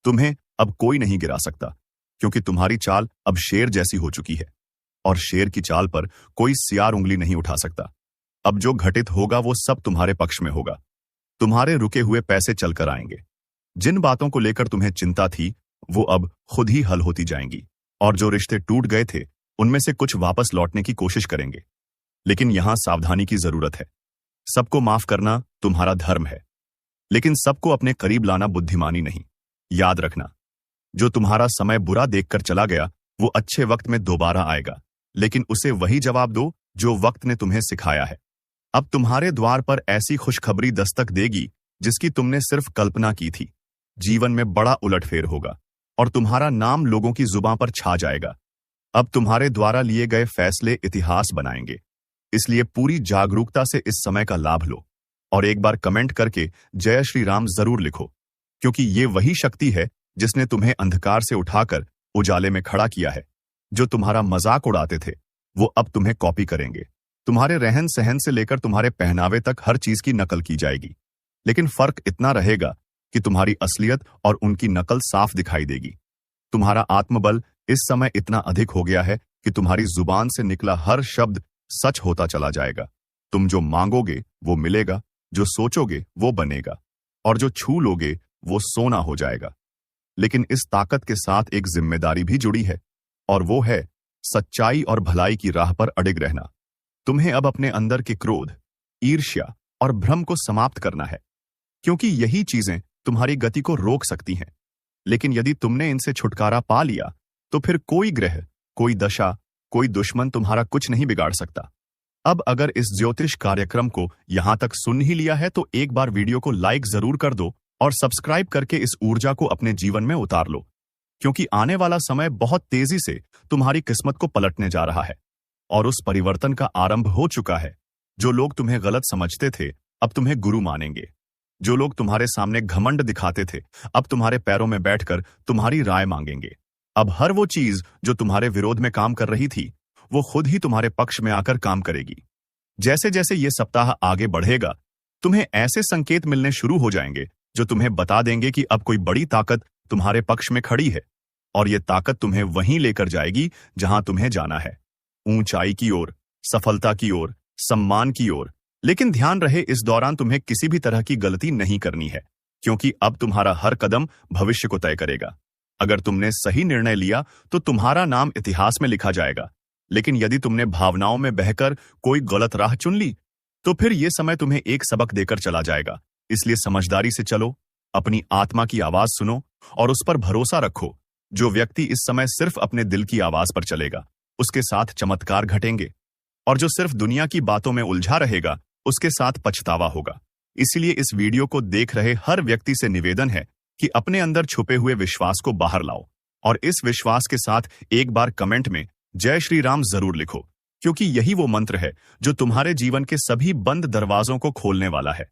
तुम्हें अब कोई नहीं गिरा सकता, क्योंकि तुम्हारी चाल अब शेर जैसी हो चुकी है, और शेर की चाल पर कोई सियार उंगली नहीं उठा सकता। अब जो घटित होगा वो सब तुम्हारे पक्ष में होगा। तुम्हारे रुके हुए पैसे चलकर आएंगे। जिन बातों को लेकर तुम्हें चिंता थी, वो अब खुद ही हल होती जाएंगी, और जो रिश्ते टूट गए थे, उनमें से कुछ वापस लौटने की कोशिश करेंगे। लेकिन यहां सावधानी की जरूरत है। सबको माफ करना तुम्हारा धर्म है, लेकिन सबको अपने करीब लाना बुद्धिमानी नहीं। याद रखना, जो तुम्हारा समय बुरा देखकर चला गया, वो अच्छे वक्त में दोबारा आएगा, लेकिन उसे वही जवाब दो जो वक्त ने तुम्हें सिखाया है। अब तुम्हारे द्वार पर ऐसी खुशखबरी दस्तक देगी जिसकी तुमने सिर्फ कल्पना की थी। जीवन में बड़ा उलटफेर होगा, और तुम्हारा नाम लोगों की जुबान पर छा जाएगा। अब तुम्हारे द्वारा लिए गए फैसले इतिहास बनाएंगे, इसलिए पूरी जागरूकता से इस समय का लाभ लो, और एक बार कमेंट करके जय श्री राम जरूर लिखो, क्योंकि ये वही शक्ति है जिसने तुम्हें अंधकार से उठाकर उजाले में खड़ा किया है। जो तुम्हारा मजाक उड़ाते थे, वो अब तुम्हें कॉपी करेंगे। तुम्हारे रहन सहन से लेकर तुम्हारे पहनावे तक हर चीज की नकल की जाएगी, लेकिन फर्क इतना रहेगा कि तुम्हारी असलियत और उनकी नकल साफ दिखाई देगी। तुम्हारा आत्मबल इस समय इतना अधिक हो गया है कि तुम्हारी जुबान से निकला हर शब्द सच होता चला जाएगा। तुम जो मांगोगे वो मिलेगा, जो सोचोगे वो बनेगा, और जो छू लोगे वो सोना हो जाएगा। लेकिन इस ताकत के साथ एक जिम्मेदारी भी जुड़ी है, और वो है सच्चाई और भलाई की राह पर अडिग रहना। तुम्हें अब अपने अंदर के क्रोध, ईर्ष्या और भ्रम को समाप्त करना है, क्योंकि यही चीजें तुम्हारी गति को रोक सकती हैं। लेकिन यदि तुमने इनसे छुटकारा पा लिया, तो फिर कोई ग्रह, कोई दशा, कोई दुश्मन तुम्हारा कुछ नहीं बिगाड़ सकता। अब अगर इस ज्योतिष कार्यक्रम को यहां तक सुन ही लिया है, तो एक बार वीडियो को लाइक जरूर कर दो और सब्सक्राइब करके इस ऊर्जा को अपने जीवन में उतार लो, क्योंकि आने वाला समय बहुत तेजी से तुम्हारी किस्मत को पलटने जा रहा है, और उस परिवर्तन का आरंभ हो चुका है। जो लोग तुम्हें गलत समझते थे, अब तुम्हें गुरु मानेंगे। जो लोग तुम्हारे सामने घमंड दिखाते थे, अब तुम्हारे पैरों में बैठकर तुम्हारी राय मांगेंगे। अब हर वो चीज जो तुम्हारे विरोध में काम कर रही थी, वो खुद ही तुम्हारे पक्ष में आकर काम करेगी। जैसे जैसे ये सप्ताह आगे बढ़ेगा, तुम्हें ऐसे संकेत मिलने शुरू हो जाएंगे जो तुम्हें बता देंगे कि अब कोई बड़ी ताकत तुम्हारे पक्ष में खड़ी है, और ये ताकत तुम्हें वहीं लेकर जाएगी जहां तुम्हें जाना है, ऊंचाई की ओर, सफलता की ओर, सम्मान की ओर। लेकिन ध्यान रहे, इस दौरान तुम्हें किसी भी तरह की गलती नहीं करनी है, क्योंकि अब तुम्हारा हर कदम भविष्य को तय करेगा। अगर तुमने सही निर्णय लिया तो तुम्हारा नाम इतिहास में लिखा जाएगा, लेकिन यदि तुमने भावनाओं में बहकर कोई गलत राह चुन ली, तो फिर यह समय तुम्हें एक सबक देकर चला जाएगा। इसलिए समझदारी से चलो, अपनी आत्मा की आवाज सुनो और उस पर भरोसा रखो। जो व्यक्ति इस समय सिर्फ अपने दिल की आवाज पर चलेगा, उसके साथ चमत्कार घटेंगे, और जो सिर्फ दुनिया की बातों में उलझा रहेगा, उसके साथ पछतावा होगा। इसलिए इस वीडियो को देख रहे हर व्यक्ति से निवेदन है कि अपने अंदर छुपे हुए विश्वास को बाहर लाओ, और इस विश्वास के साथ एक बार कमेंट में जय श्री राम जरूर लिखो, क्योंकि यही वो मंत्र है जो तुम्हारे जीवन के सभी बंद दरवाजों को खोलने वाला है।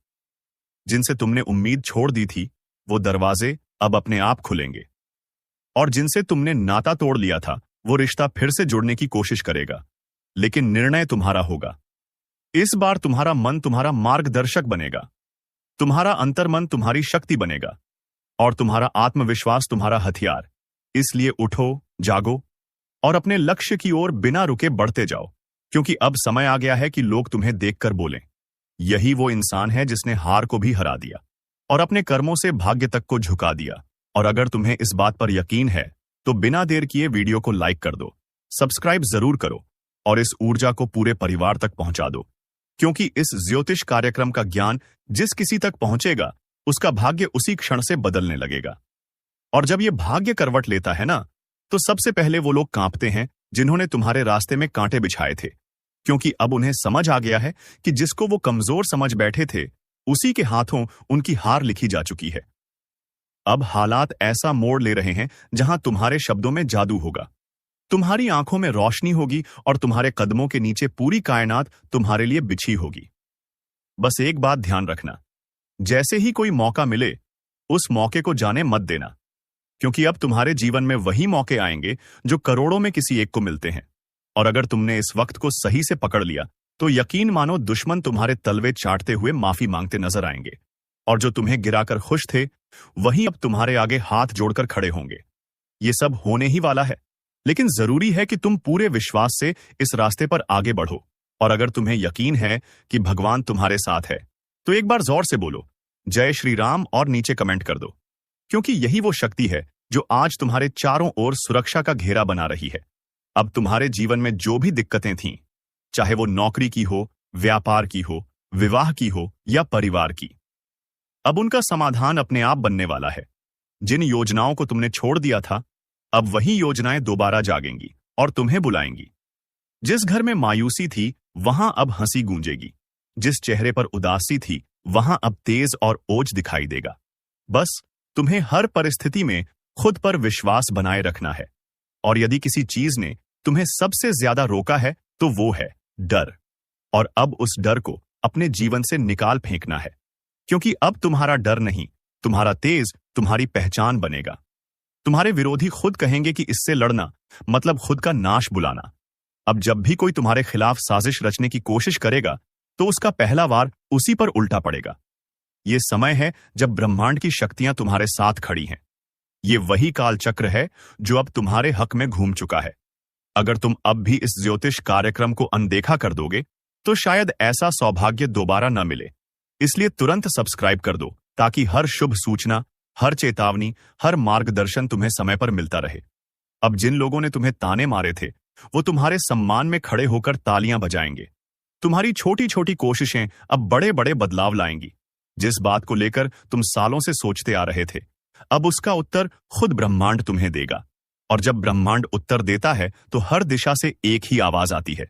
जिनसे तुमने उम्मीद छोड़ दी थी, वो दरवाजे अब अपने आप खुलेंगे, और जिनसे तुमने नाता तोड़ लिया था, वो रिश्ता फिर से जुड़ने की कोशिश करेगा। लेकिन निर्णय तुम्हारा होगा। इस बार तुम्हारा मन तुम्हारा मार्गदर्शक बनेगा, तुम्हारा अंतर्मन तुम्हारी शक्ति बनेगा, और तुम्हारा आत्मविश्वास तुम्हारा हथियार। इसलिए उठो, जागो और अपने लक्ष्य की ओर बिना रुके बढ़ते जाओ, क्योंकि अब समय आ गया है कि लोग तुम्हें देखकर बोलें, यही वो इंसान है जिसने हार को भी हरा दिया और अपने कर्मों से भाग्य तक को झुका दिया। और अगर तुम्हें इस बात पर यकीन है, तो बिना देर किए वीडियो को लाइक कर दो, सब्सक्राइब जरूर करो, और इस ऊर्जा को पूरे परिवार तक पहुंचा दो, क्योंकि इस ज्योतिष कार्यक्रम का ज्ञान जिस किसी तक पहुंचेगा, उसका भाग्य उसी क्षण से बदलने लगेगा। और जब यह भाग्य करवट लेता है ना, तो सबसे पहले वो लोग कांपते हैं जिन्होंने तुम्हारे रास्ते में कांटे बिछाए थे, क्योंकि अब उन्हें समझ आ गया है कि जिसको वो कमजोर समझ बैठे थे, उसी के हाथों उनकी हार लिखी जा चुकी है। अब हालात ऐसा मोड़ ले रहे हैं जहां तुम्हारे शब्दों में जादू होगा, तुम्हारी आंखों में रोशनी होगी, और तुम्हारे कदमों के नीचे पूरी कायनात तुम्हारे लिए बिछी होगी। बस एक बात ध्यान रखना, जैसे ही कोई मौका मिले, उस मौके को जाने मत देना, क्योंकि अब तुम्हारे जीवन में वही मौके आएंगे जो करोड़ों में किसी एक को मिलते हैं। और अगर तुमने इस वक्त को सही से पकड़ लिया, तो यकीन मानो दुश्मन तुम्हारे तलवे चाटते हुए माफी मांगते नजर आएंगे, और जो तुम्हें गिराकर खुश थे, वही अब तुम्हारे आगे हाथ जोड़कर खड़े होंगे। ये सब होने ही वाला है, लेकिन जरूरी है कि तुम पूरे विश्वास से इस रास्ते पर आगे बढ़ो। और अगर तुम्हें यकीन है कि भगवान तुम्हारे साथ है, तो एक बार जोर से बोलो जय श्री राम और नीचे कमेंट कर दो, क्योंकि यही वो शक्ति है जो आज तुम्हारे चारों ओर सुरक्षा का घेरा बना रही है। अब तुम्हारे जीवन में जो भी दिक्कतें थीं, चाहे वो नौकरी की हो, व्यापार की हो, विवाह की हो या परिवार की, अब उनका समाधान अपने आप बनने वाला है। जिन योजनाओं को तुमने छोड़ दिया था, अब वही योजनाएं दोबारा जागेंगी और तुम्हें बुलाएंगी। जिस घर में मायूसी थी, वहां अब हंसी गूंजेगी। जिस चेहरे पर उदासी थी, वहां अब तेज और ओज दिखाई देगा। बस तुम्हें हर परिस्थिति में खुद पर विश्वास बनाए रखना है। और यदि किसी चीज ने तुम्हें सबसे ज्यादा रोका है, तो वो है डर। और अब उस डर को अपने जीवन से निकाल फेंकना है, क्योंकि अब तुम्हारा डर नहीं, तुम्हारा तेज तुम्हारी पहचान बनेगा। तुम्हारे विरोधी खुद कहेंगे कि इससे लड़ना मतलब खुद का नाश बुलाना। अब जब भी कोई तुम्हारे खिलाफ साजिश रचने की कोशिश करेगा, तो उसका पहला वार उसी पर उल्टा पड़ेगा। ये समय है जब ब्रह्मांड की शक्तियां तुम्हारे साथ खड़ी हैं। ये वही काल चक्र है जो अब तुम्हारे हक में घूम चुका है। अगर तुम अब भी इस ज्योतिष कार्यक्रम को अनदेखा कर दोगे, तो शायद ऐसा सौभाग्य दोबारा न मिले। इसलिए तुरंत सब्सक्राइब कर दो, ताकि हर शुभ सूचना, हर चेतावनी, हर मार्गदर्शन तुम्हें समय पर मिलता रहे। अब जिन लोगों ने तुम्हें ताने मारे थे, वो तुम्हारे सम्मान में खड़े होकर तालियां बजाएंगे। तुम्हारी छोटी छोटी कोशिशें अब बड़े बड़े बदलाव लाएंगी। जिस बात को लेकर तुम सालों से सोचते आ रहे थे, अब उसका उत्तर खुद ब्रह्मांड तुम्हें देगा। और जब ब्रह्मांड उत्तर देता है, तो हर दिशा से एक ही आवाज आती है,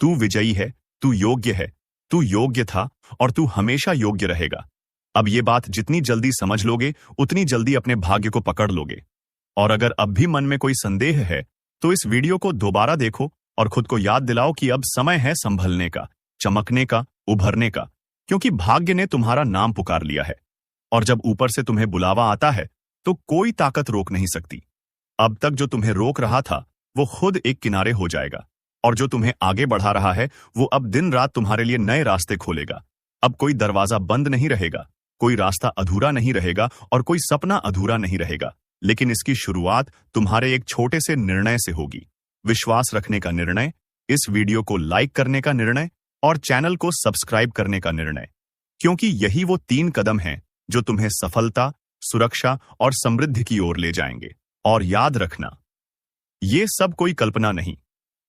तू विजयी है, तू योग्य है, तू योग्य था और तू हमेशा योग्य रहेगा। अब ये बात जितनी जल्दी समझ लोगे, उतनी जल्दी अपने भाग्य को पकड़ लोगे। और अगर अब भी मन में कोई संदेह है, तो इस वीडियो को दोबारा देखो और खुद को याद दिलाओ कि अब समय है संभलने का, चमकने का, उभरने का, क्योंकि भाग्य ने तुम्हारा नाम पुकार लिया है। और जब ऊपर से तुम्हें बुलावा आता है, तो कोई ताकत रोक नहीं सकती। अब तक जो तुम्हें रोक रहा था, वो खुद एक किनारे हो जाएगा। और जो तुम्हें आगे बढ़ा रहा है, वो अब दिन रात तुम्हारे लिए नए रास्ते खोलेगा। अब कोई दरवाजा बंद नहीं रहेगा, कोई रास्ता अधूरा नहीं रहेगा और कोई सपना अधूरा नहीं रहेगा। लेकिन इसकी शुरुआत तुम्हारे एक छोटे से निर्णय से होगी। विश्वास रखने का निर्णय, इस वीडियो को लाइक करने का निर्णय और चैनल को सब्सक्राइब करने का निर्णय। क्योंकि यही वो 3 कदम हैं जो तुम्हें सफलता, सुरक्षा और समृद्धि की ओर ले जाएंगे। और याद रखना, ये सब कोई कल्पना नहीं,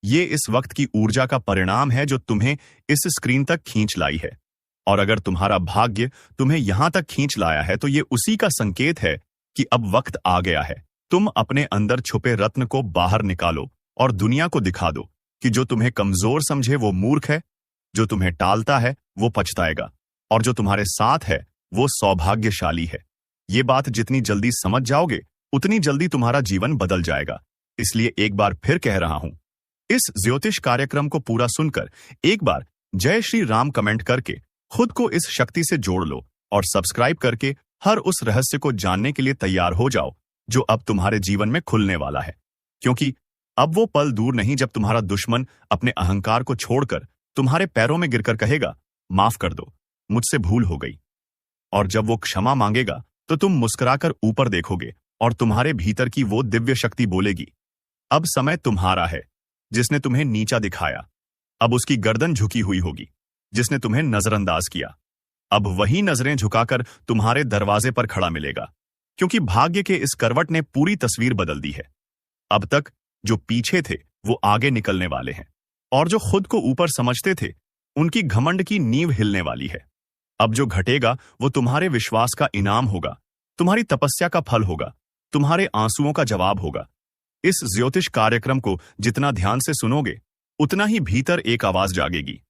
ये इस वक्त की ऊर्जा का परिणाम है जो तुम्हें इस स्क्रीन तक खींच लाई है। और अगर तुम्हारा भाग्य तुम्हें यहां तक खींच लाया है, तो ये उसी का संकेत है कि अब वक्त आ गया है। तुम अपने अंदर छुपे रत्न को बाहर निकालो और दुनिया को दिखा दो कि जो तुम्हें कमजोर समझे वो मूर्ख है, जो तुम्हें टालता है वो पछताएगा, और जो तुम्हारे साथ है वो सौभाग्यशाली है। ये बात जितनी जल्दी समझ जाओगे, उतनी जल्दी तुम्हारा जीवन बदल जाएगा। इसलिए एक बार फिर कह रहा हूं, इस ज्योतिष कार्यक्रम को पूरा सुनकर एक बार जय श्री राम कमेंट करके खुद को इस शक्ति से जोड़ लो और सब्सक्राइब करके हर उस रहस्य को जानने के लिए तैयार हो जाओ जो अब तुम्हारे जीवन में खुलने वाला है। क्योंकि अब वो पल दूर नहीं जब तुम्हारा दुश्मन अपने अहंकार को छोड़कर तुम्हारे पैरों में गिरकर कहेगा, माफ कर दो, मुझसे भूल हो गई। और जब वो क्षमा मांगेगा, तो तुम मुस्कुराकर ऊपर देखोगे और तुम्हारे भीतर की वो दिव्य शक्ति बोलेगी, अब समय तुम्हारा है। जिसने तुम्हें नीचा दिखाया, अब उसकी गर्दन झुकी हुई होगी। जिसने तुम्हें नजरअंदाज किया, अब वही नजरें झुकाकर तुम्हारे दरवाजे पर खड़ा मिलेगा। क्योंकि भाग्य के इस करवट ने पूरी तस्वीर बदल दी है। अब तक जो पीछे थे, वो आगे निकलने वाले हैं। और जो खुद को ऊपर समझते थे, उनकी घमंड की नींव हिलने वाली है। अब जो घटेगा, वो तुम्हारे विश्वास का इनाम होगा, तुम्हारी तपस्या का फल होगा, तुम्हारे आंसुओं का जवाब होगा। इस ज्योतिष कार्यक्रम को जितना ध्यान से सुनोगे, उतना ही भीतर एक आवाज जागेगी,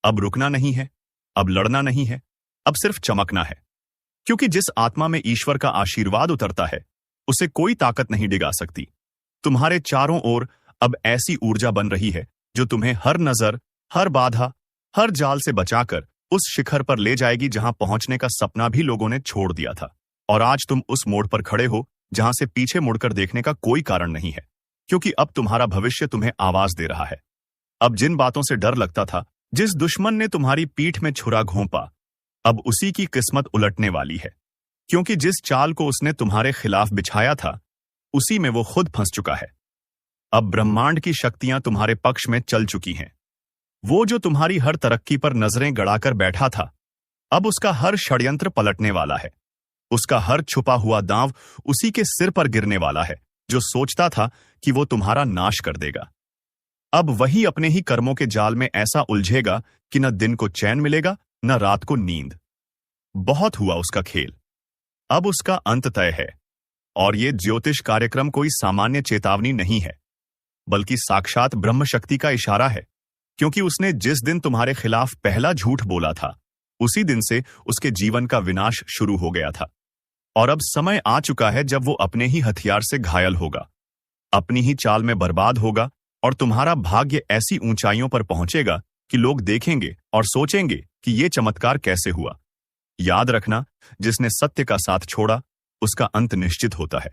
अब रुकना नहीं है, अब लड़ना नहीं है, अब सिर्फ चमकना है। क्योंकि जिस आत्मा में ईश्वर का आशीर्वाद उतरता है, उसे कोई ताकत नहीं डिगा सकती। तुम्हारे चारों ओर अब ऐसी ऊर्जा बन रही है जो तुम्हें हर नजर, हर बाधा, हर जाल से बचाकर उस शिखर पर ले जाएगी जहां पहुंचने का सपना भी लोगों ने छोड़ दिया था। और आज तुम उस मोड़ पर खड़े हो जहां से पीछे मुड़कर देखने का कोई कारण नहीं है। क्योंकि अब तुम्हारा भविष्य तुम्हें आवाज दे रहा है। अब जिन बातों से डर लगता था, जिस दुश्मन ने तुम्हारी पीठ में छुरा घोंपा, अब उसी की किस्मत उलटने वाली है। क्योंकि जिस चाल को उसने तुम्हारे खिलाफ बिछाया था उसी में वो खुद फंस चुका है। अब ब्रह्मांड की शक्तियां तुम्हारे पक्ष में चल चुकी हैं। वो जो तुम्हारी हर तरक्की पर नजरें गड़ाकर बैठा था, अब उसका हर षड्यंत्र पलटने वाला है। उसका हर छुपा हुआ दांव उसी के सिर पर गिरने वाला है जो सोचता था कि वो तुम्हारा नाश कर देगा। अब वही अपने ही कर्मों के जाल में ऐसा उलझेगा कि न दिन को चैन मिलेगा न रात को नींद। बहुत हुआ उसका खेल, अब उसका अंत तय है। और ये ज्योतिष कार्यक्रम कोई सामान्य चेतावनी नहीं है, बल्कि साक्षात ब्रह्म शक्ति का इशारा है। क्योंकि उसने जिस दिन तुम्हारे खिलाफ पहला झूठ बोला था, उसी दिन से उसके जीवन का विनाश शुरू हो गया था। और अब समय आ चुका है जब वो अपने ही हथियार से घायल होगा, अपनी ही चाल में बर्बाद होगा, और तुम्हारा भाग्य ऐसी ऊंचाइयों पर पहुंचेगा कि लोग देखेंगे और सोचेंगे कि ये चमत्कार कैसे हुआ। याद रखना, जिसने सत्य का साथ छोड़ा उसका अंत निश्चित होता है,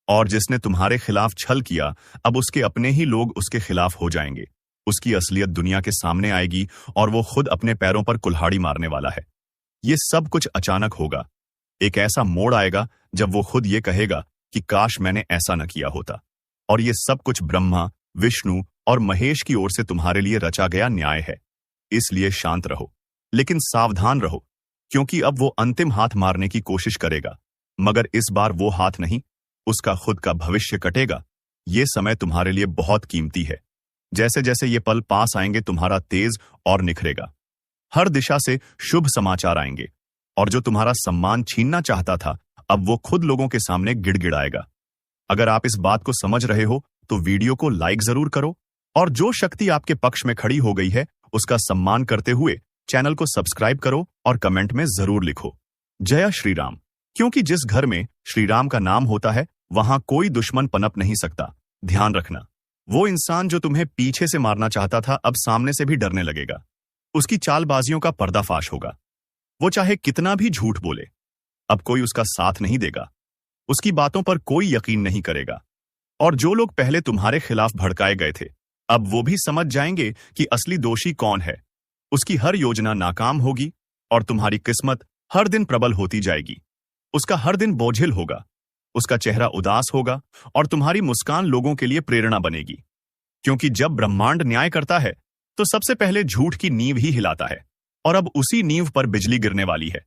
और जिसने तुम्हारे खिलाफ छल किया अब उसके अपने ही लोग उसके खिलाफ हो जाएंगे। उसकी असलियत दुनिया के सामने आएगी और वो खुद अपने पैरों पर कुल्हाड़ी मारने वाला है। ये सब कुछ अचानक होगा। एक ऐसा मोड़ आएगा जब वो खुद ये कहेगा कि काश मैंने ऐसा न किया होता। और ये सब कुछ ब्रह्मा, विष्णु और महेश की ओर से तुम्हारे लिए रचा गया न्याय है। इसलिए शांत रहो, लेकिन सावधान रहो, क्योंकि अब वो अंतिम हाथ मारने की कोशिश करेगा, मगर इस बार वो हाथ नहीं, उसका खुद का भविष्य कटेगा। ये समय तुम्हारे लिए बहुत कीमती है। जैसे जैसे ये पल पास आएंगे तुम्हारा तेज और निखरेगा। हर दिशा से शुभ समाचार आएंगे, और जो तुम्हारा सम्मान छीनना चाहता था अब वो खुद लोगों के सामने गिड़गिड़ाएगा। अगर आप इस बात को समझ रहे हो तो वीडियो को लाइक जरूर करो, और जो शक्ति आपके पक्ष में खड़ी हो गई है उसका सम्मान करते हुए चैनल को सब्सक्राइब करो और कमेंट में जरूर लिखो जय श्री राम। क्योंकि जिस घर में श्री राम का नाम होता है वहां कोई दुश्मन पनप नहीं सकता। ध्यान रखना, वो इंसान जो तुम्हें पीछे से मारना चाहता था अब सामने से भी डरने लगेगा। उसकी चालबाजियों का पर्दाफाश होगा। वो चाहे कितना भी झूठ बोले, अब कोई उसका साथ नहीं देगा। उसकी बातों पर कोई यकीन नहीं करेगा। और जो लोग पहले तुम्हारे खिलाफ भड़काए गए थे अब वो भी समझ जाएंगे कि असली दोषी कौन है। उसकी हर योजना नाकाम होगी और तुम्हारी किस्मत हर दिन प्रबल होती जाएगी। उसका हर दिन बोझिल होगा, उसका चेहरा उदास होगा, और तुम्हारी मुस्कान लोगों के लिए प्रेरणा बनेगी। क्योंकि जब ब्रह्मांड न्याय करता है तो सबसे पहले झूठ की नींव ही हिलाता है, और अब उसी नींव पर बिजली गिरने वाली है।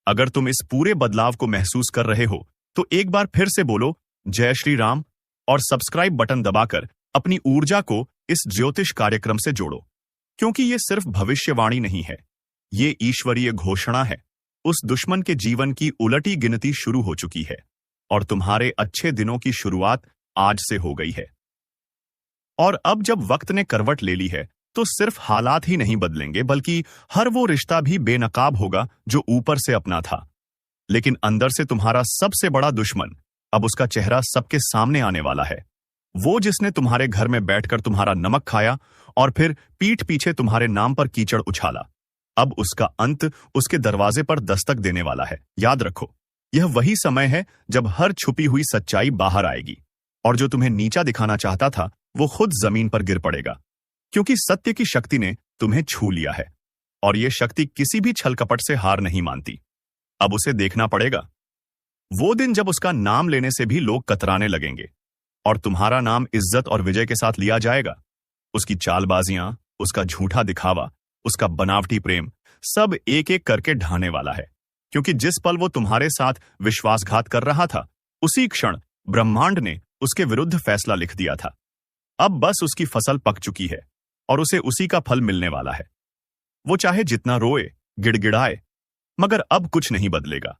अगर तुम इस पूरे बदलाव को महसूस कर रहे हो तो एक बार फिर से बोलो जय श्री राम, और सब्सक्राइब बटन दबाकर अपनी ऊर्जा को इस ज्योतिष कार्यक्रम से जोड़ो। क्योंकि ये सिर्फ भविष्यवाणी नहीं है, ये ईश्वरीय घोषणा है। उस दुश्मन के जीवन की उलटी गिनती शुरू हो चुकी है, और तुम्हारे अच्छे दिनों की शुरुआत आज से हो गई है। और अब जब वक्त ने करवट ले ली है तो सिर्फ हालात ही नहीं बदलेंगे, बल्कि हर वो रिश्ता भी बेनकाब होगा जो ऊपर से अपना था, लेकिन अंदर से तुम्हारा सबसे बड़ा दुश्मन। अब उसका चेहरा सबके सामने आने वाला है। वो जिसने तुम्हारे घर में बैठकर तुम्हारा नमक खाया और फिर पीठ पीछे तुम्हारे नाम पर कीचड़ उछाला, अब उसका अंत उसके दरवाजे पर दस्तक देने वाला है। याद रखो, यह वही समय है जब हर छुपी हुई सच्चाई बाहर आएगी, और जो तुम्हें नीचा दिखाना चाहता था वो खुद जमीन पर गिर पड़ेगा। क्योंकि सत्य की शक्ति ने तुम्हें छू लिया है, और ये शक्ति किसी भी छल कपट से हार नहीं मानती। अब उसे देखना पड़ेगा वो दिन जब उसका नाम लेने से भी लोग कतराने लगेंगे, और तुम्हारा नाम इज्जत और विजय के साथ लिया जाएगा। उसकी चालबाजियां, उसका झूठा दिखावा, उसका बनावटी प्रेम, सब एक एक करके ढाने वाला है। क्योंकि जिस पल वो तुम्हारे साथ विश्वासघात कर रहा था उसी क्षण ब्रह्मांड ने उसके विरुद्ध फैसला लिख दिया था। अब बस उसकी फसल पक चुकी है और उसे उसी का फल मिलने वाला है। वो चाहे जितना रोए, गिड़गिड़ाए, मगर अब कुछ नहीं बदलेगा।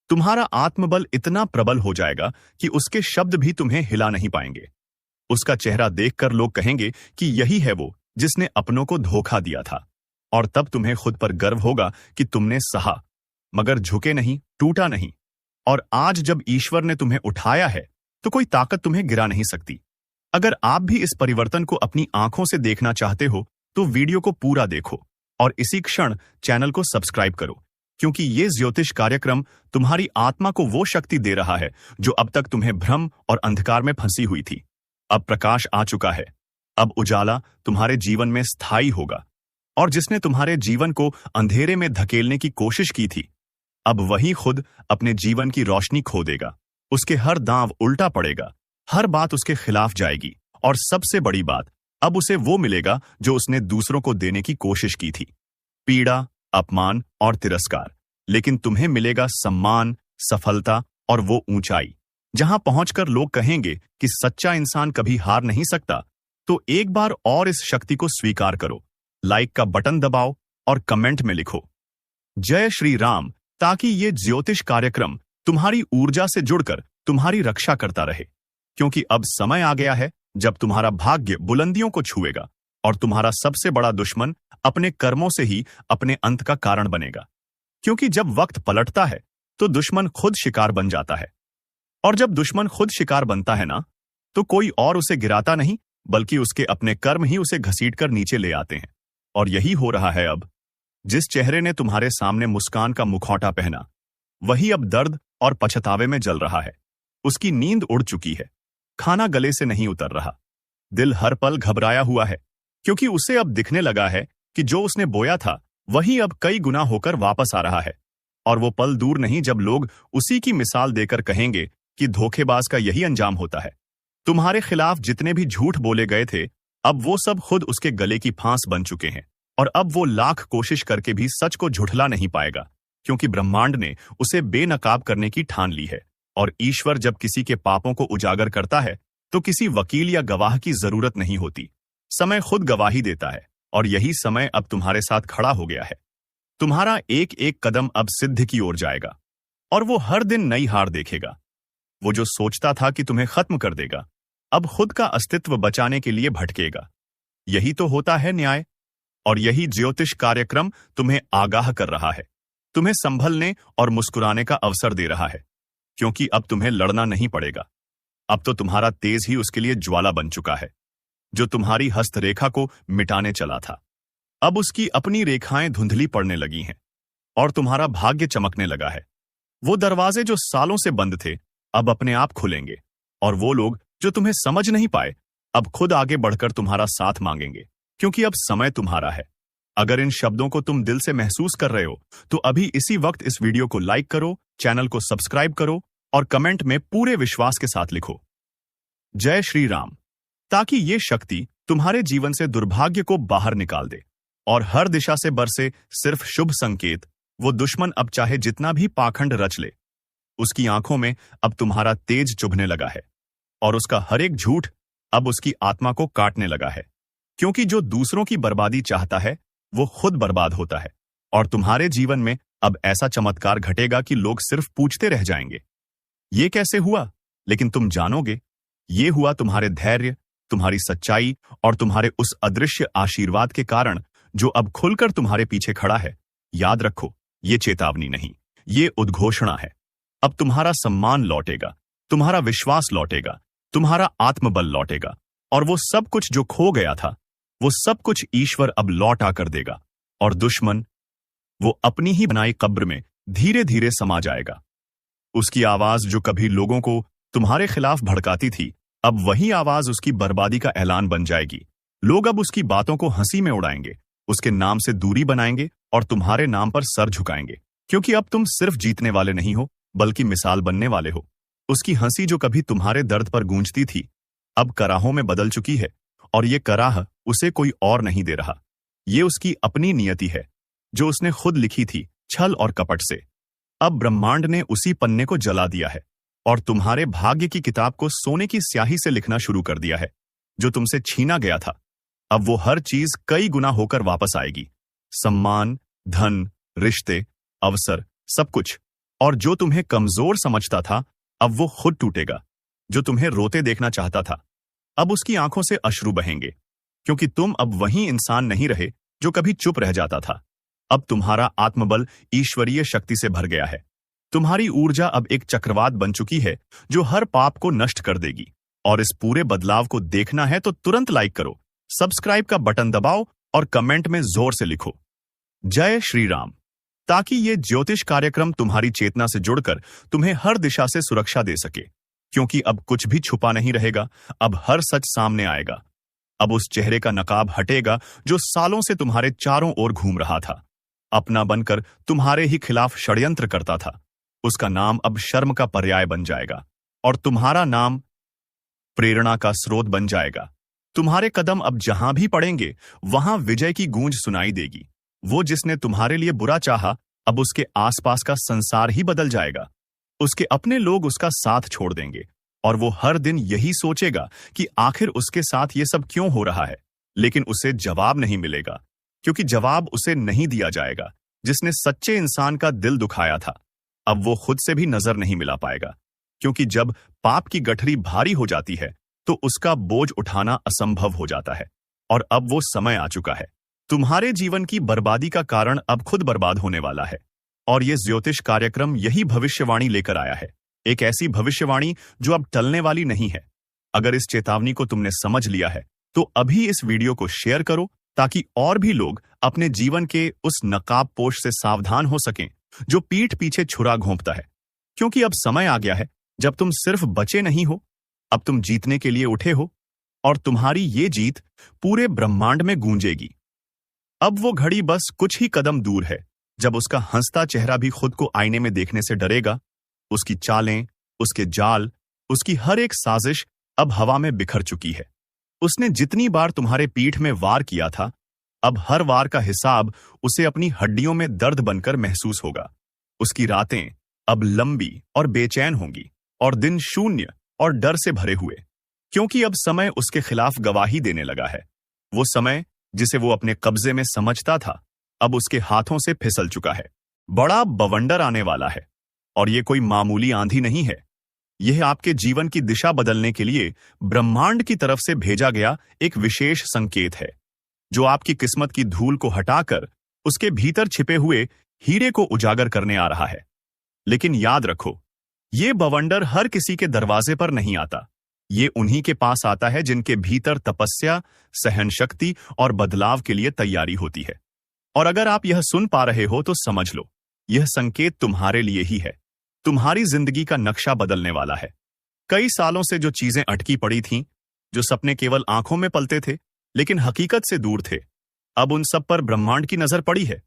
तुम्हारा आत्मबल इतना प्रबल हो जाएगा कि उसके शब्द भी तुम्हें हिला नहीं पाएंगे। उसका चेहरा देखकर लोग कहेंगे कि यही है वो जिसने अपनों को धोखा दिया था, और तब तुम्हें खुद पर गर्व होगा कि तुमने सहा, मगर झुके नहीं, टूटा नहीं। और आज जब ईश्वर ने तुम्हें उठाया है तो कोई ताकत तुम्हें गिरा नहीं सकती। अगर आप भी इस परिवर्तन को अपनी आंखों से देखना चाहते हो तो वीडियो को पूरा देखो और इसी क्षण चैनल को सब्सक्राइब करो, क्योंकि ये ज्योतिष कार्यक्रम तुम्हारी आत्मा को वो शक्ति दे रहा है जो अब तक तुम्हें भ्रम और अंधकार में फंसी हुई थी। अब प्रकाश आ चुका है, अब उजाला तुम्हारे जीवन में स्थायी होगा, और जिसने तुम्हारे जीवन को अंधेरे में धकेलने की कोशिश की थी अब वही खुद अपने जीवन की रोशनी खो देगा। उसके हर दांव उल्टा पड़ेगा, हर बात उसके खिलाफ जाएगी, और सबसे बड़ी बात, अब उसे वो मिलेगा जो उसने दूसरों को देने की कोशिश की थी, पीड़ा, अपमान और तिरस्कार। लेकिन तुम्हें मिलेगा सम्मान, सफलता और वो ऊंचाई जहां पहुंचकर लोग कहेंगे कि सच्चा इंसान कभी हार नहीं सकता। तो एक बार और इस शक्ति को स्वीकार करो, लाइक का बटन दबाओ और कमेंट में लिखो जय श्री राम, ताकि ये ज्योतिष कार्यक्रम तुम्हारी ऊर्जा से जुड़कर तुम्हारी रक्षा करता रहे। क्योंकि अब समय आ गया है जब तुम्हारा भाग्य बुलंदियों को छुएगा और तुम्हारा सबसे बड़ा दुश्मन अपने कर्मों से ही अपने अंत का कारण बनेगा। क्योंकि जब वक्त पलटता है तो दुश्मन खुद शिकार बन जाता है, और जब दुश्मन खुद शिकार बनता है ना, तो कोई और उसे गिराता नहीं, बल्कि उसके अपने कर्म ही उसे घसीटकर नीचे ले आते हैं। और यही हो रहा है अब। जिस चेहरे ने तुम्हारे सामने मुस्कान का मुखौटा पहना, वही अब दर्द और पछतावे में जल रहा है। उसकी नींद उड़ चुकी है, खाना गले से नहीं उतर रहा, दिल हर पल घबराया हुआ है, क्योंकि उसे अब दिखने लगा है कि जो उसने बोया था वही अब कई गुना होकर वापस आ रहा है। और वो पल दूर नहीं जब लोग उसी की मिसाल देकर कहेंगे कि धोखेबाज का यही अंजाम होता है। तुम्हारे खिलाफ जितने भी झूठ बोले गए थे, अब वो सब खुद उसके गले की फांस बन चुके हैं, और अब वो लाख कोशिश करके भी सच को झुठला नहीं पाएगा, क्योंकि ब्रह्मांड ने उसे बेनकाब करने की ठान ली है। और ईश्वर जब किसी के पापों को उजागर करता है तो किसी वकील या गवाह की जरूरत नहीं होती, समय खुद गवाही देता है। और यही समय अब तुम्हारे साथ खड़ा हो गया है। तुम्हारा एक एक कदम अब सिद्ध की ओर जाएगा, और वो हर दिन नई हार देखेगा। वो जो सोचता था कि तुम्हें खत्म कर देगा, अब खुद का अस्तित्व बचाने के लिए भटकेगा। यही तो होता है न्याय। और यही ज्योतिष कार्यक्रम तुम्हें आगाह कर रहा है, तुम्हें संभलने और मुस्कुराने का अवसर दे रहा है। क्योंकि अब तुम्हें लड़ना नहीं पड़ेगा, अब तो तुम्हारा तेज ही उसके लिए ज्वाला बन चुका है, जो तुम्हारी हस्तरेखा को मिटाने चला था। अब उसकी अपनी रेखाएं धुंधली पड़ने लगी हैं, और तुम्हारा भाग्य चमकने लगा है। वो दरवाजे जो सालों से बंद थे, अब अपने आप खुलेंगे, और वो लोग जो तुम्हें समझ नहीं पाए, अब खुद आगे बढ़कर तुम्हारा साथ मांगेंगे, क्योंकि अब समय तुम्हारा है। अगर इन शब्दों को तुम दिल से महसूस कर रहे हो, तो अभी इसी वक्त इस वीडियो को लाइक करो, चैनल को सब्सक्राइब करो, और कमेंट में पूरे विश्वास के साथ लिखो जय श्री राम, ताकि ये शक्ति तुम्हारे जीवन से दुर्भाग्य को बाहर निकाल दे, और हर दिशा से बरसे सिर्फ शुभ संकेत। वो दुश्मन अब चाहे जितना भी पाखंड रच ले, उसकी आंखों में अब तुम्हारा तेज चुभने लगा है, और उसका हर एक झूठ अब उसकी आत्मा को काटने लगा है। क्योंकि जो दूसरों की बर्बादी चाहता है, वो खुद बर्बाद होता है। और तुम्हारे जीवन में अब ऐसा चमत्कार घटेगा कि लोग सिर्फ पूछते रह जाएंगे, ये कैसे हुआ? लेकिन तुम जानोगे, ये हुआ तुम्हारे धैर्य, तुम्हारी सच्चाई और तुम्हारे उस अदृश्य आशीर्वाद के कारण, जो अब खुलकर तुम्हारे पीछे खड़ा है। याद रखो, ये चेतावनी नहीं, ये उद्घोषणा है। अब तुम्हारा सम्मान लौटेगा, तुम्हारा विश्वास लौटेगा, तुम्हारा आत्मबल लौटेगा, और वो सब कुछ जो खो गया था, वो सब कुछ ईश्वर अब लौट आकर देगा। और दुश्मन, वो अपनी ही बनाई कब्र में धीरे धीरे समा जाएगा। उसकी आवाज जो कभी लोगों को तुम्हारे खिलाफ भड़काती थी, अब वही आवाज उसकी बर्बादी का ऐलान बन जाएगी। लोग अब उसकी बातों को हंसी में उड़ाएंगे, उसके नाम से दूरी बनाएंगे और तुम्हारे नाम पर सर झुकाएंगे, क्योंकि अब तुम सिर्फ जीतने वाले नहीं हो, बल्कि मिसाल बनने वाले हो। उसकी हंसी जो कभी तुम्हारे दर्द पर गूंजती थी, अब कराहों में बदल चुकी है, और ये कराह उसे कोई और नहीं दे रहा। ये उसकी अपनी नियति है, जो उसने खुद लिखी थी, छल और कपट से। अब ब्रह्मांड ने उसी पन्ने को जला दिया है, और तुम्हारे भाग्य की किताब को सोने की स्याही से लिखना शुरू कर दिया है। जो तुमसे छीना गया था, अब वो हर चीज कई गुना होकर वापस आएगी। सम्मान, धन, रिश्ते, अवसर, सब कुछ। और जो तुम्हें कमजोर समझता था, अब वो खुद टूटेगा। जो तुम्हें रोते देखना चाहता था, अब उसकी आंखों से अश्रु बहेंगे, क्योंकि तुम अब वही इंसान नहीं रहे जो कभी चुप रह जाता था। अब तुम्हारा आत्मबल ईश्वरीय शक्ति से भर गया है। तुम्हारी ऊर्जा अब एक चक्रवात बन चुकी है, जो हर पाप को नष्ट कर देगी। और इस पूरे बदलाव को देखना है तो तुरंत लाइक करो, सब्सक्राइब का बटन दबाओ और कमेंट में जोर से लिखो जय श्री राम, ताकि ये ज्योतिष कार्यक्रम तुम्हारी चेतना से जुड़कर तुम्हें हर दिशा से सुरक्षा दे सके। क्योंकि अब कुछ भी छुपा नहीं रहेगा, अब हर सच सामने आएगा। अब उस चेहरे का नकाब हटेगा जो सालों से तुम्हारे चारों ओर घूम रहा था। अपना बनकर तुम्हारे ही खिलाफ षड्यंत्र करता था, उसका नाम अब शर्म का पर्याय बन जाएगा और तुम्हारा नाम प्रेरणा का स्रोत बन जाएगा। तुम्हारे कदम अब जहां भी पड़ेंगे वहां विजय की गूंज सुनाई देगी। वो जिसने तुम्हारे लिए बुरा चाहा, अब उसके आसपास का संसार ही बदल जाएगा। उसके अपने लोग उसका साथ छोड़ देंगे और वो हर दिन यही सोचेगा कि आखिर उसके साथ ये सब क्यों हो रहा है। लेकिन उसे जवाब नहीं मिलेगा, क्योंकि जवाब उसे नहीं दिया जाएगा जिसने सच्चे इंसान का दिल दुखाया था। अब वो खुद से भी नजर नहीं मिला पाएगा, क्योंकि जब पाप की गठरी भारी हो जाती है तो उसका बोझ उठाना असंभव हो जाता है। और अब वो समय आ चुका है। तुम्हारे जीवन की बर्बादी का कारण अब खुद बर्बाद होने वाला है। और ये ज्योतिष कार्यक्रम यही भविष्यवाणी लेकर आया है, एक ऐसी भविष्यवाणी जो अब टलने वाली नहीं है। अगर इस चेतावनी को तुमने समझ लिया है तो अभी इस वीडियो को शेयर करो, ताकि और भी लोग अपने जीवन के उस नकाबपोश से सावधान हो सकें जो पीठ पीछे छुरा घोंपता है। क्योंकि अब समय आ गया है जब तुम सिर्फ बचे नहीं हो, अब तुम जीतने के लिए उठे हो, और तुम्हारी ये जीत पूरे ब्रह्मांड में गूंजेगी। अब वो घड़ी बस कुछ ही कदम दूर है जब उसका हंसता चेहरा भी खुद को आईने में देखने से डरेगा। उसकी चालें, उसके जाल, उसकी हर एक साजिश अब हवा में बिखर चुकी है। उसने जितनी बार तुम्हारे पीठ में वार किया था, अब हर वार का हिसाब उसे अपनी हड्डियों में दर्द बनकर महसूस होगा। उसकी रातें अब लंबी और बेचैन होंगी और दिन शून्य और डर से भरे हुए, क्योंकि अब समय उसके खिलाफ गवाही देने लगा है। वो समय जिसे वो अपने कब्जे में समझता था, अब उसके हाथों से फिसल चुका है। बड़ा बवंडर आने वाला है, और ये कोई मामूली आंधी नहीं है। यह आपके जीवन की दिशा बदलने के लिए ब्रह्मांड की तरफ से भेजा गया एक विशेष संकेत है, जो आपकी किस्मत की धूल को हटाकर उसके भीतर छिपे हुए हीरे को उजागर करने आ रहा है। लेकिन याद रखो, ये बवंडर हर किसी के दरवाजे पर नहीं आता। ये उन्हीं के पास आता है जिनके भीतर तपस्या, सहनशक्ति और बदलाव के लिए तैयारी होती है। और अगर आप यह सुन पा रहे हो तो समझ लो, यह संकेत तुम्हारे लिए ही है। तुम्हारी जिंदगी का नक्शा बदलने वाला है। कई सालों से जो चीजें अटकी पड़ी थीं, जो सपने केवल आंखों में पलते थे लेकिन हकीकत से दूर थे, अब उन सब पर ब्रह्मांड की नजर पड़ी है।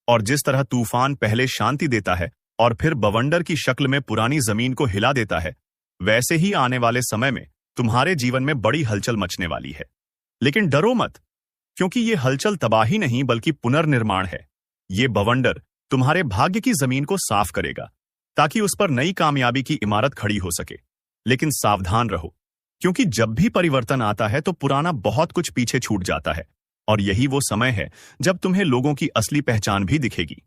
और जिस तरह तूफान पहले शांति देता है और फिर बवंडर की शक्ल में पुरानी जमीन को हिला देता है, वैसे ही आने वाले समय में तुम्हारे जीवन में बड़ी हलचल मचने वाली है। लेकिन डरो मत, क्योंकि ये हलचल तबाही नहीं बल्कि पुनर्निर्माण है। ये बवंडर तुम्हारे भाग्य की जमीन को साफ करेगा, ताकि उस पर नई कामयाबी की इमारत खड़ी हो सके। लेकिन सावधान रहो, क्योंकि जब भी परिवर्तन आता है तो पुराना बहुत कुछ पीछे छूट जाता है। और यही वो समय है जब तुम्हें लोगों की असली पहचान भी दिखेगी।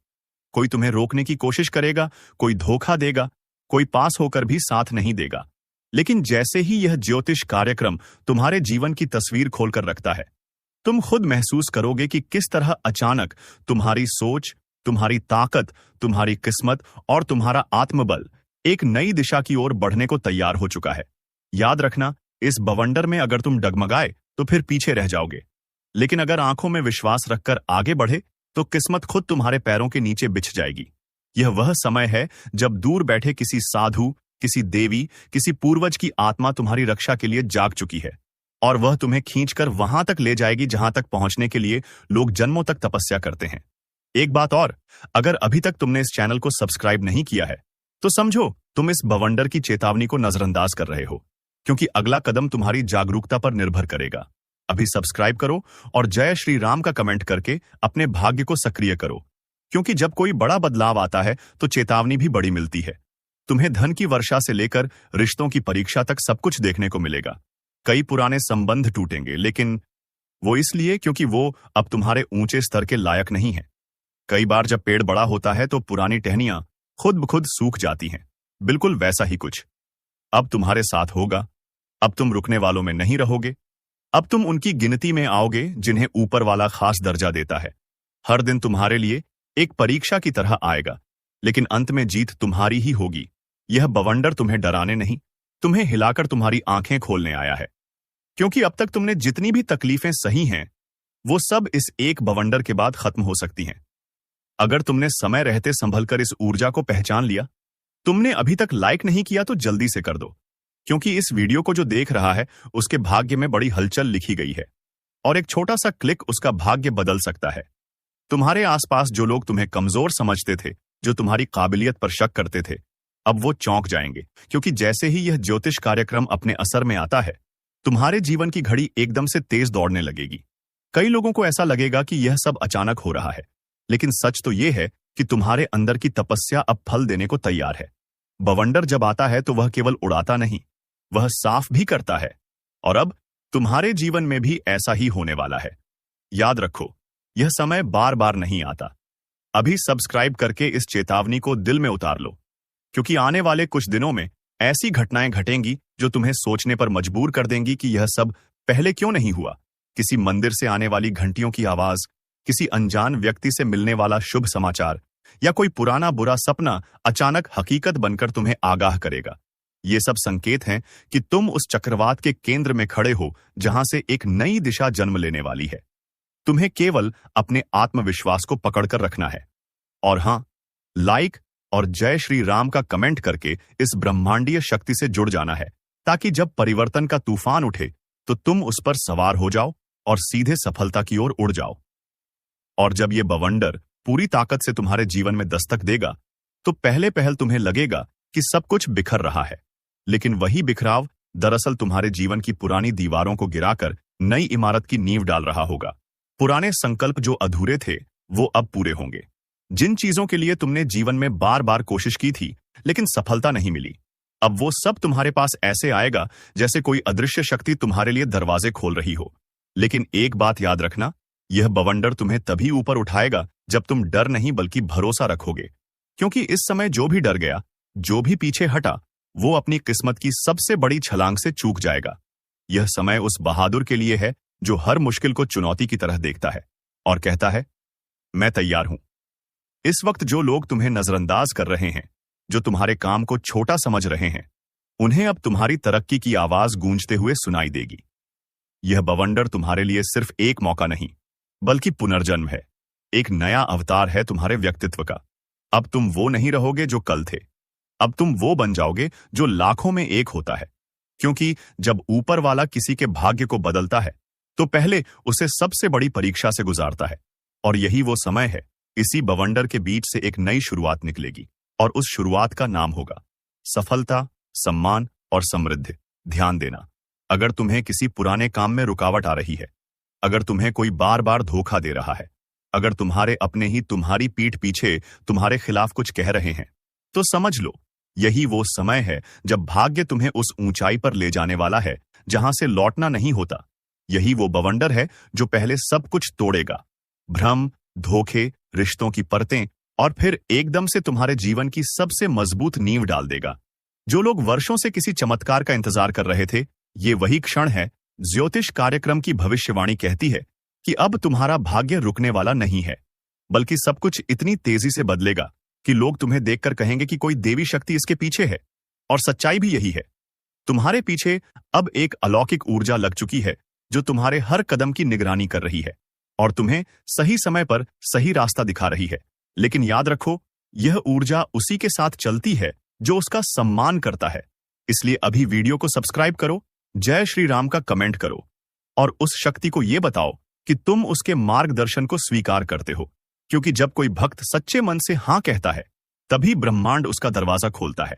कोई तुम्हें रोकने की कोशिश करेगा, कोई धोखा देगा, कोई पास होकर भी साथ नहीं देगा। लेकिन जैसे ही यह ज्योतिष कार्यक्रम तुम्हारे जीवन की तस्वीर खोलकर रखता है, तुम खुद महसूस करोगे कि किस तरह अचानक तुम्हारी सोच, तुम्हारी ताकत, तुम्हारी किस्मत और तुम्हारा आत्मबल एक नई दिशा की ओर बढ़ने को तैयार हो चुका है। याद रखना, इस बवंडर में अगर तुम डगमगाए तो फिर पीछे रह जाओगे, लेकिन अगर आंखों में विश्वास रखकर आगे बढ़े तो किस्मत खुद तुम्हारे पैरों के नीचे बिछ जाएगी। यह वह समय है जब दूर बैठे किसी साधु, किसी देवी, किसी पूर्वज की आत्मा तुम्हारी रक्षा के लिए जाग चुकी है, और वह तुम्हें खींचकर वहां तक ले जाएगी जहां तक पहुंचने के लिए लोग जन्मों तक तपस्या करते हैं। एक बात और, अगर अभी तक तुमने इस चैनल को सब्सक्राइब नहीं किया है तो समझो तुम इस बवंडर की चेतावनी को नजरअंदाज कर रहे हो, क्योंकि अगला कदम तुम्हारी जागरूकता पर निर्भर करेगा। अभी सब्सक्राइब करो और जय श्री राम का कमेंट करके अपने भाग्य को सक्रिय करो, क्योंकि जब कोई बड़ा बदलाव आता है तो चेतावनी भी बड़ी मिलती है। तुम्हें धन की वर्षा से लेकर रिश्तों की परीक्षा तक सब कुछ देखने को मिलेगा। कई पुराने संबंध टूटेंगे, लेकिन वो इसलिए क्योंकि वो अब तुम्हारे ऊंचे स्तर के लायक नहीं है। कई बार जब पेड़ बड़ा होता है तो पुरानी टहनियां खुद ब खुद सूख जाती हैं। बिल्कुल वैसा ही कुछ अब तुम्हारे साथ होगा। अब तुम रुकने वालों में नहीं रहोगे। अब तुम उनकी गिनती में आओगे जिन्हें ऊपर वाला खास दर्जा देता है। हर दिन तुम्हारे लिए एक परीक्षा की तरह आएगा, लेकिन अंत में जीत तुम्हारी ही होगी। यह बवंडर तुम्हें डराने नहीं, तुम्हें हिलाकर तुम्हारी आंखें खोलने आया है, क्योंकि अब तक तुमने जितनी भी तकलीफें सही हैं, वो सब इस एक बवंडर के बाद खत्म हो सकती हैं। अगर तुमने समय रहते संभलकर इस ऊर्जा को पहचान लिया, तुमने अभी तक लाइक नहीं किया तो जल्दी से कर दो, क्योंकि इस वीडियो को जो देख रहा है उसके भाग्य में बड़ी हलचल लिखी गई है, और एक छोटा सा क्लिक उसका भाग्य बदल सकता है। तुम्हारे आसपास जो लोग तुम्हें कमजोर समझते थे, जो तुम्हारी काबिलियत पर शक करते थे, अब वो चौंक जाएंगे, क्योंकि जैसे ही यह ज्योतिष कार्यक्रम अपने असर में आता है, तुम्हारे जीवन की घड़ी एकदम से तेज दौड़ने लगेगी। कई लोगों को ऐसा लगेगा कि यह सब अचानक हो रहा है, लेकिन सच तो यह है कि तुम्हारे अंदर की तपस्या अब फल देने को तैयार है। बवंडर जब आता है तो वह केवल उड़ाता नहीं, वह साफ भी करता है। और अब तुम्हारे जीवन में भी ऐसा ही होने वाला है। याद रखो, यह समय बार बार नहीं आता। अभी सब्सक्राइब करके इस चेतावनी को दिल में उतार लो, क्योंकि आने वाले कुछ दिनों में ऐसी घटनाएं घटेंगी जो तुम्हें सोचने पर मजबूर कर देंगी कि यह सब पहले क्यों नहीं हुआ। किसी मंदिर से आने वाली घंटियों की आवाज, किसी अनजान व्यक्ति से मिलने वाला शुभ समाचार, या कोई पुराना बुरा सपना अचानक हकीकत बनकर तुम्हें आगाह करेगा। ये सब संकेत हैं कि तुम उस चक्रवात के केंद्र में खड़े हो, जहां से एक नई दिशा जन्म लेने वाली है। तुम्हें केवल अपने आत्मविश्वास को पकड़कर रखना है। और हां, लाइक और जय श्री राम का कमेंट करके इस ब्रह्मांडीय शक्ति से जुड़ जाना है, ताकि जब परिवर्तन का तूफान उठे तो तुम उस पर सवार हो जाओ और सीधे सफलता की ओर उड़ जाओ। और जब ये बवंडर पूरी ताकत से तुम्हारे जीवन में दस्तक देगा, तो पहले पहल तुम्हें लगेगा कि सब कुछ बिखर रहा है, लेकिन वही बिखराव दरअसल तुम्हारे जीवन की पुरानी दीवारों को गिराकर नई इमारत की नींव डाल रहा होगा। पुराने संकल्प जो अधूरे थे, वो अब पूरे होंगे। जिन चीजों के लिए तुमने जीवन में बार बार कोशिश की थी लेकिन सफलता नहीं मिली, अब वो सब तुम्हारे पास ऐसे आएगा जैसे कोई अदृश्य शक्ति तुम्हारे लिए दरवाजे खोल रही हो। लेकिन एक बात याद रखना, यह बवंडर तुम्हें तभी ऊपर उठाएगा जब तुम डर नहीं बल्कि भरोसा रखोगे, क्योंकि इस समय जो भी डर गया, जो भी पीछे हटा, वो अपनी किस्मत की सबसे बड़ी छलांग से चूक जाएगा। यह समय उस बहादुर के लिए है जो हर मुश्किल को चुनौती की तरह देखता है और कहता है, मैं तैयार हूं। इस वक्त जो लोग तुम्हें नजरअंदाज कर रहे हैं, जो तुम्हारे काम को छोटा समझ रहे हैं, उन्हें अब तुम्हारी तरक्की की आवाज गूंजते हुए सुनाई देगी। यह बवंडर तुम्हारे लिए सिर्फ एक मौका नहीं, बल्कि पुनर्जन्म है। एक नया अवतार है तुम्हारे व्यक्तित्व का। अब तुम वो नहीं रहोगे जो कल थे, अब तुम वो बन जाओगे जो लाखों में एक होता है। क्योंकि जब ऊपर वाला किसी के भाग्य को बदलता है, तो पहले उसे सबसे बड़ी परीक्षा से गुजारता है। और यही वो समय है, इसी बवंडर के बीच से एक नई शुरुआत निकलेगी, और उस शुरुआत का नाम होगा सफलता, सम्मान और समृद्धि। ध्यान देना, अगर तुम्हें किसी पुराने काम में रुकावट आ रही है, अगर तुम्हें कोई बार बार धोखा दे रहा है, अगर तुम्हारे अपने ही तुम्हारी पीठ पीछे तुम्हारे खिलाफ कुछ कह रहे हैं, तो समझ लो, यही वो समय है जब भाग्य तुम्हें उस ऊंचाई पर ले जाने वाला है जहां से लौटना नहीं होता। यही वो बवंडर है जो पहले सब कुछ तोड़ेगा, भ्रम, धोखे, रिश्तों की परतें, और फिर एकदम से तुम्हारे जीवन की सबसे मजबूत नींव डाल देगा। जो लोग वर्षों से किसी चमत्कार का इंतजार कर रहे थे, ये वही क्षण है। ज्योतिष कार्यक्रम की भविष्यवाणी कहती है कि अब तुम्हारा भाग्य रुकने वाला नहीं है, बल्कि सब कुछ इतनी तेजी से बदलेगा कि लोग तुम्हें देखकर कहेंगे कि कोई देवी शक्ति इसके पीछे है। और सच्चाई भी यही है। तुम्हारे पीछे अब एक अलौकिक ऊर्जा लग चुकी है जो तुम्हारे हर कदम की निगरानी कर रही है और तुम्हें सही समय पर सही रास्ता दिखा रही है। लेकिन याद रखो, यह ऊर्जा उसी के साथ चलती है जो उसका सम्मान करता है। इसलिए अभी वीडियो को सब्सक्राइब करो, जय श्री राम का कमेंट करो और उस शक्ति को यह बताओ कि तुम उसके मार्गदर्शन को स्वीकार करते हो। क्योंकि जब कोई भक्त सच्चे मन से हां कहता है, तभी ब्रह्मांड उसका दरवाजा खोलता है।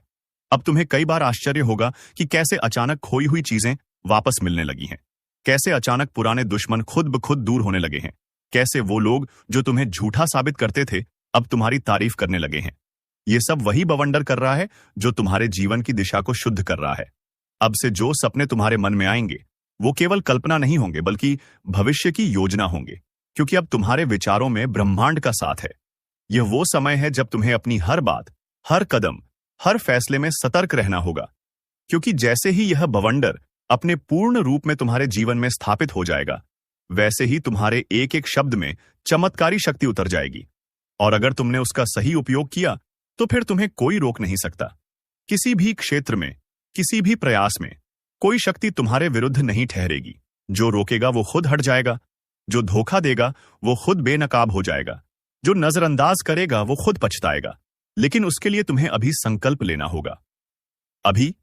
अब तुम्हें कई बार आश्चर्य होगा कि कैसे अचानक खोई हुई चीजें वापस मिलने लगी हैं, कैसे अचानक पुराने दुश्मन खुद ब खुद दूर होने लगे हैं, कैसे वो लोग जो तुम्हें झूठा साबित करते थे अब तुम्हारी तारीफ करने लगे हैं। ये सब वही बवंडर कर रहा है जो तुम्हारे जीवन की दिशा को शुद्ध कर रहा है। अब से जो सपने तुम्हारे मन में आएंगे, वो केवल कल्पना नहीं होंगे, बल्कि भविष्य की योजना होंगे, क्योंकि अब तुम्हारे विचारों में ब्रह्मांड का साथ है। यह वो समय है जब तुम्हें अपनी हर बात, हर कदम, हर फैसले में सतर्क रहना होगा, क्योंकि जैसे ही यह बवंडर अपने पूर्ण रूप में तुम्हारे जीवन में स्थापित हो जाएगा, वैसे ही तुम्हारे एक एक शब्द में चमत्कारी शक्ति उतर जाएगी। और अगर तुमने उसका सही उपयोग किया, तो फिर तुम्हें कोई रोक नहीं सकता। किसी भी क्षेत्र में, किसी भी प्रयास में कोई शक्ति तुम्हारे विरुद्ध नहीं ठहरेगी। जो रोकेगा वो खुद हट जाएगा, जो धोखा देगा वो खुद बेनकाब हो जाएगा, जो नजरअंदाज करेगा वो खुद पछताएगा। लेकिन उसके लिए तुम्हें अभी संकल्प लेना होगा। अभी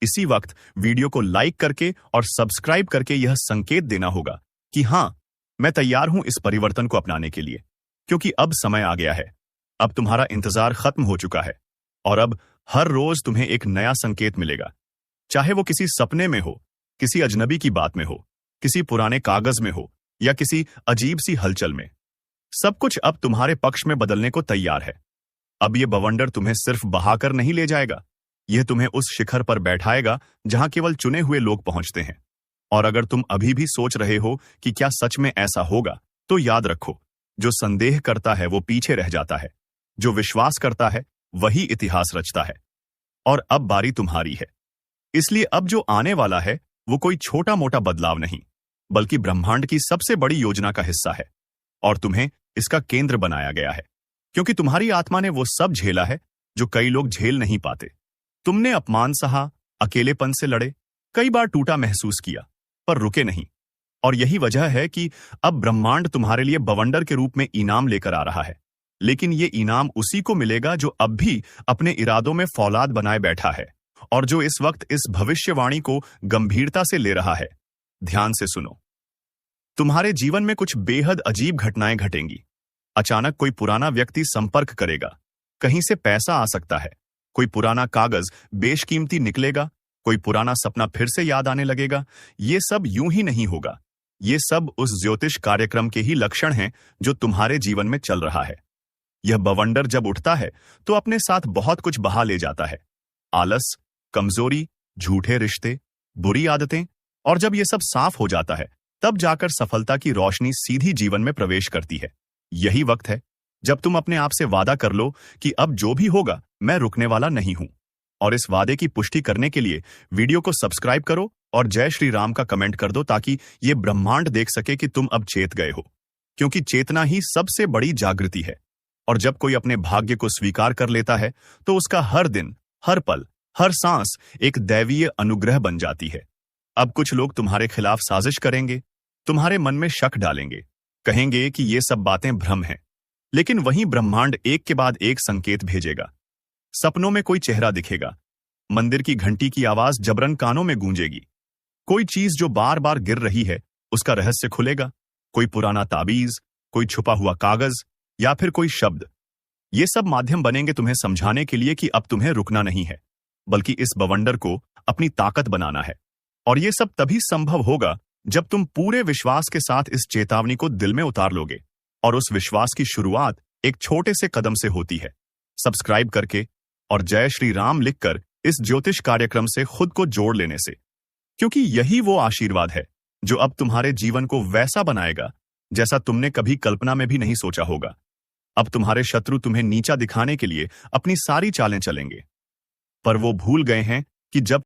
इसी वक्त वीडियो को लाइक करके और सब्सक्राइब करके यह संकेत देना होगा कि हां, मैं तैयार हूं इस परिवर्तन को अपनाने के लिए। क्योंकि अब समय आ गया है। अब तुम्हारा इंतजार खत्म हो चुका है और अब हर रोज तुम्हें एक नया संकेत मिलेगा। चाहे वो किसी सपने में हो, किसी अजनबी की बात में हो, किसी पुराने कागज में हो या किसी अजीब सी हलचल में, सब कुछ अब तुम्हारे पक्ष में बदलने को तैयार है। अब ये बवंडर तुम्हें सिर्फ बहाकर नहीं ले जाएगा, यह तुम्हें उस शिखर पर बैठाएगा जहां केवल चुने हुए लोग पहुंचते हैं। और अगर तुम अभी भी सोच रहे हो कि क्या सच में ऐसा होगा, तो याद रखो, जो संदेह करता है वो पीछे रह जाता है, जो विश्वास करता है वही इतिहास रचता है। और अब बारी तुम्हारी है। इसलिए अब जो आने वाला है वो कोई छोटा मोटा बदलाव नहीं, बल्कि ब्रह्मांड की सबसे बड़ी योजना का हिस्सा है। और तुम्हें इसका केंद्र बनाया गया है, क्योंकि तुम्हारी आत्मा ने वो सब झेला है जो कई लोग झेल नहीं पाते। तुमने अपमान सहा, अकेलेपन से लड़े, कई बार टूटा महसूस किया, पर रुके नहीं। और यही वजह है कि अब ब्रह्मांड तुम्हारे लिए बवंडर के रूप में इनाम लेकर आ रहा है। लेकिन ये इनाम उसी को मिलेगा जो अब भी अपने इरादों में फौलाद बनाए बैठा है और जो इस वक्त इस भविष्यवाणी को गंभीरता से ले रहा है। ध्यान से सुनो। तुम्हारे जीवन में कुछ बेहद अजीब घटनाएं घटेंगी। अचानक कोई पुराना व्यक्ति संपर्क करेगा, कहीं से पैसा आ सकता है, कोई पुराना कागज बेशकीमती निकलेगा, कोई पुराना सपना फिर से याद आने लगेगा। ये सब यूं ही नहीं होगा। ये सब उस ज्योतिष कार्यक्रम के ही लक्षण हैं जो तुम्हारे जीवन में चल रहा है। यह बवंडर जब उठता है तो अपने साथ बहुत कुछ बहा ले जाता है। आलस, कमजोरी, झूठे रिश्ते, बुरी आदतें। और जब यह सब साफ हो जाता है, तब जाकर सफलता की रोशनी सीधी जीवन में प्रवेश करती है। यही वक्त है जब तुम अपने आप से वादा कर लो कि अब जो भी होगा मैं रुकने वाला नहीं हूं। और इस वादे की पुष्टि करने के लिए वीडियो को सब्सक्राइब करो और जय श्री राम का कमेंट कर दो, ताकि ये ब्रह्मांड देख सके कि तुम अब चेत गए हो। क्योंकि चेतना ही सबसे बड़ी जागृति है। और जब कोई अपने भाग्य को स्वीकार कर लेता है तो उसका हर दिन, हर पल, हर सांस एक दैवीय अनुग्रह बन जाती है। अब कुछ लोग तुम्हारे खिलाफ साजिश करेंगे, तुम्हारे मन में शक डालेंगे, कहेंगे कि ये सब बातें भ्रम हैं। लेकिन वहीं ब्रह्मांड एक के बाद एक संकेत भेजेगा। सपनों में कोई चेहरा दिखेगा, मंदिर की घंटी की आवाज जबरन कानों में गूंजेगी, कोई चीज जो बार बार गिर रही है उसका रहस्य खुलेगा, कोई पुराना ताबीज, कोई छुपा हुआ कागज या फिर कोई शब्द। ये सब माध्यम बनेंगे तुम्हें समझाने के लिए कि अब तुम्हें रुकना नहीं है, बल्कि इस बवंडर को अपनी ताकत बनाना है। और ये सब तभी संभव होगा जब तुम पूरे विश्वास के साथ इस चेतावनी को दिल में उतार लोगे। और उस विश्वास की शुरुआत एक छोटे से कदम से होती है, सब्सक्राइब करके और जय श्री राम लिखकर इस ज्योतिष कार्यक्रम से खुद को जोड़ लेने से। क्योंकि यही वो आशीर्वाद है जो अब तुम्हारे जीवन को वैसा बनाएगा जैसा तुमने कभी कल्पना में भी नहीं सोचा होगा। अब तुम्हारे शत्रु तुम्हें नीचा दिखाने के लिए अपनी सारी चालें चलेंगे, पर वो भूल गए हैं कि जब